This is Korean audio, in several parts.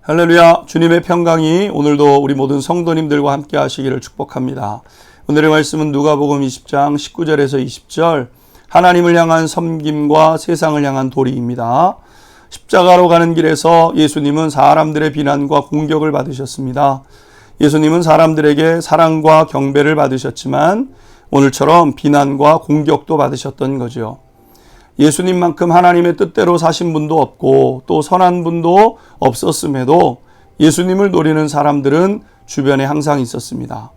할렐루야. 주님의 평강이 오늘도 우리 모든 성도님들과 함께 하시기를 축복합니다. 오늘의 말씀은 누가복음 20장 19절에서 20절, 하나님을 향한 섬김과 세상을 향한 도리입니다. 십자가로 가는 길에서 예수님은 사람들의 비난과 공격을 받으셨습니다. 예수님은 사람들에게 사랑과 경배를 받으셨지만 오늘처럼 비난과 공격도 받으셨던 거죠. 예수님만큼 하나님의 뜻대로 사신 분도 없고 또 선한 분도 없었음에도 예수님을 노리는 사람들은 주변에 항상 있었습니다.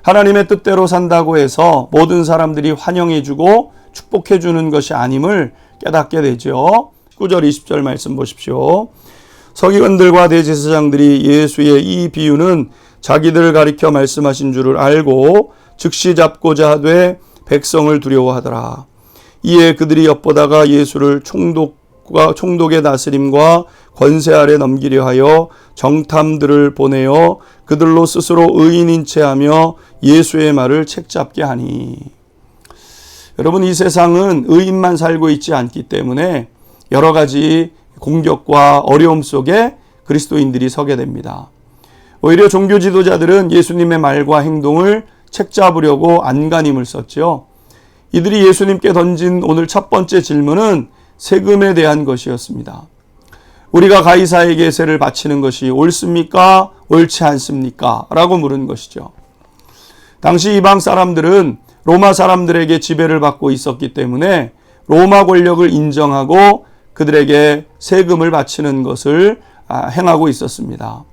하나님의 뜻대로 산다고 해서 모든 사람들이 환영해주고 축복해주는 것이 아님을 깨닫게 되죠. 19절 20절 말씀 보십시오. 서기관들과 대제사장들이 예수의 이 비유는 자기들을 가리켜 말씀하신 줄을 알고 즉시 잡고자 하되 백성을 두려워하더라. 이에 그들이 엿보다가 예수를 총독의 다스림과 권세 아래 넘기려 하여 정탐들을 보내어 그들로 스스로 의인인 체하며 예수의 말을 책잡게 하니. 여러분, 이 세상은 의인만 살고 있지 않기 때문에 여러 가지 공격과 어려움 속에 그리스도인들이 서게 됩니다. 오히려 종교 지도자들은 예수님의 말과 행동을 책잡으려고 안간힘을 썼죠. 이들이 예수님께 던진 오늘 첫 번째 질문은 세금에 대한 것이었습니다. 우리가 가이사에게 세를 바치는 것이 옳습니까? 옳지 않습니까? 라고 물은 것이죠. 당시 이방 사람들은 로마 사람들에게 지배를 받고 있었기 때문에 로마 권력을 인정하고 그들에게 세금을 바치는 것을 행하고 있었습니다.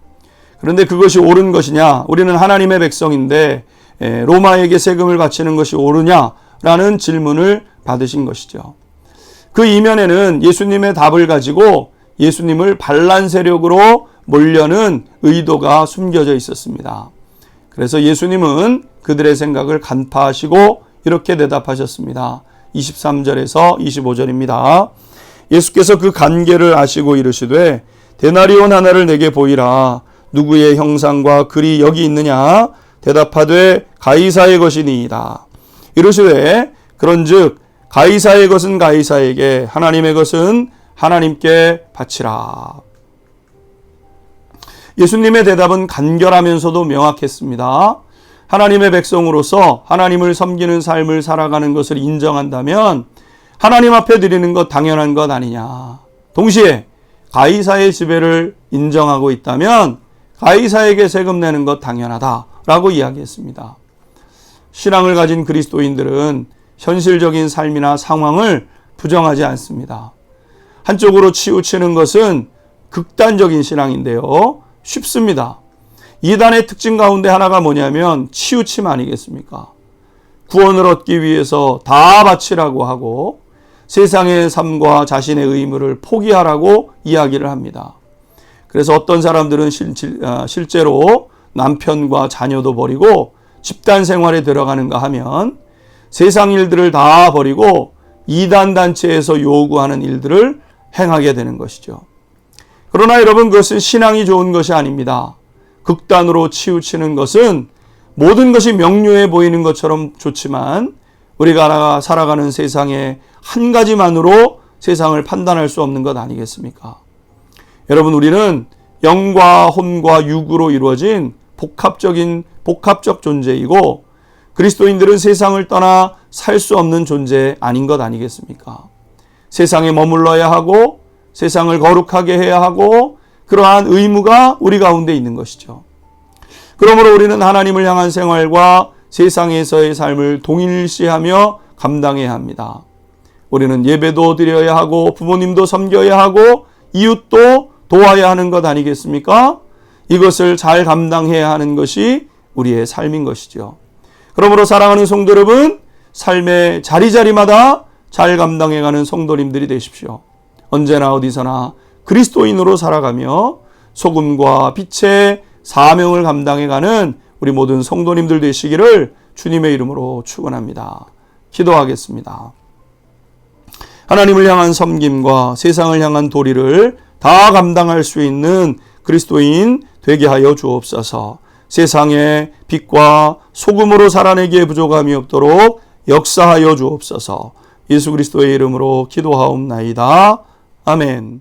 그런데 그것이 옳은 것이냐? 우리는 하나님의 백성인데 로마에게 세금을 바치는 것이 옳으냐? 라는 질문을 받으신 것이죠. 그 이면에는 예수님의 답을 가지고 예수님을 반란 세력으로 몰려는 의도가 숨겨져 있었습니다. 그래서 예수님은 그들의 생각을 간파하시고 이렇게 대답하셨습니다. 23절에서 25절입니다. 예수께서 그 간계를 아시고 이르시되 데나리온 하나를 내게 보이라. 누구의 형상과 글이 여기 있느냐? 대답하되 가이사의 것이니이다. 이르시되 그런즉 가이사의 것은 가이사에게, 하나님의 것은 하나님께 바치라. 예수님의 대답은 간결하면서도 명확했습니다. 하나님의 백성으로서 하나님을 섬기는 삶을 살아가는 것을 인정한다면 하나님 앞에 드리는 것 당연한 것 아니냐. 동시에 가이사의 지배를 인정하고 있다면 가이사에게 세금 내는 것 당연하다라고 이야기했습니다. 신앙을 가진 그리스도인들은 현실적인 삶이나 상황을 부정하지 않습니다. 한쪽으로 치우치는 것은 극단적인 신앙인데요. 쉽습니다. 이단의 특징 가운데 하나가 뭐냐면 치우침 아니겠습니까? 구원을 얻기 위해서 다 바치라고 하고 세상의 삶과 자신의 의무를 포기하라고 이야기를 합니다. 그래서 어떤 사람들은 실제로 남편과 자녀도 버리고 집단 생활에 들어가는가 하면 세상 일들을 다 버리고 이단 단체에서 요구하는 일들을 행하게 되는 것이죠. 그러나 여러분, 그것은 신앙이 좋은 것이 아닙니다. 극단으로 치우치는 것은 모든 것이 명료해 보이는 것처럼 좋지만 우리가 살아가는 세상에 한 가지만으로 세상을 판단할 수 없는 것 아니겠습니까? 여러분, 우리는 영과 혼과 육으로 이루어진 복합적 존재이고 그리스도인들은 세상을 떠나 살 수 없는 존재 아닌 것 아니겠습니까? 세상에 머물러야 하고 세상을 거룩하게 해야 하고 그러한 의무가 우리 가운데 있는 것이죠. 그러므로 우리는 하나님을 향한 생활과 세상에서의 삶을 동일시하며 감당해야 합니다. 우리는 예배도 드려야 하고 부모님도 섬겨야 하고 이웃도 도와야 하는 것 아니겠습니까? 이것을 잘 감당해야 하는 것이 우리의 삶인 것이죠. 그러므로 사랑하는 성도 여러분, 삶의 자리자리마다 잘 감당해가는 성도님들이 되십시오. 언제나 어디서나 그리스도인으로 살아가며 소금과 빛의 사명을 감당해가는 우리 모든 성도님들 되시기를 주님의 이름으로 축원합니다. 기도하겠습니다. 하나님을 향한 섬김과 세상을 향한 도리를 다 감당할 수 있는 그리스도인 되게 하여 주옵소서. 세상의 빛과 소금으로 살아내기에 부족함이 없도록 역사하여 주옵소서. 예수 그리스도의 이름으로 기도하옵나이다. 아멘.